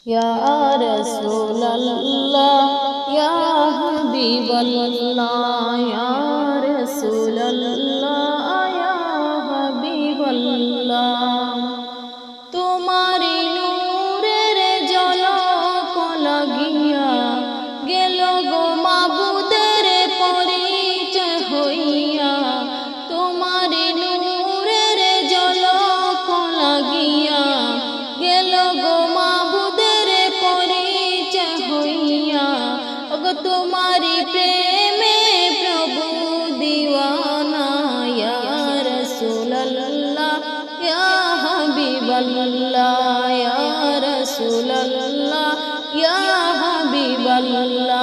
ইয়া রাসূলুল্লাহ ইয়া হাবিবাল্লাহ ইয়া রাসূলুল্লাহ ইয়া হাবিবাল্লাহ তোমারি নূরের ঝলক লাগিয়া গেল গো মাবুদের পরিচয় হইয়া তোমারি নূরের ঝলক লাগিয়া গেল গো মাবুদের পরিচয় হইয়া ওগো তোমারি প্রেমে প্রভু দিওয়ানা ইয়া রাসূলুল্লাহ ইয়া হাবিবাল্লাহ ইয়া রাসূলুল্লাহ ইয়া হাবিবাল্লাহ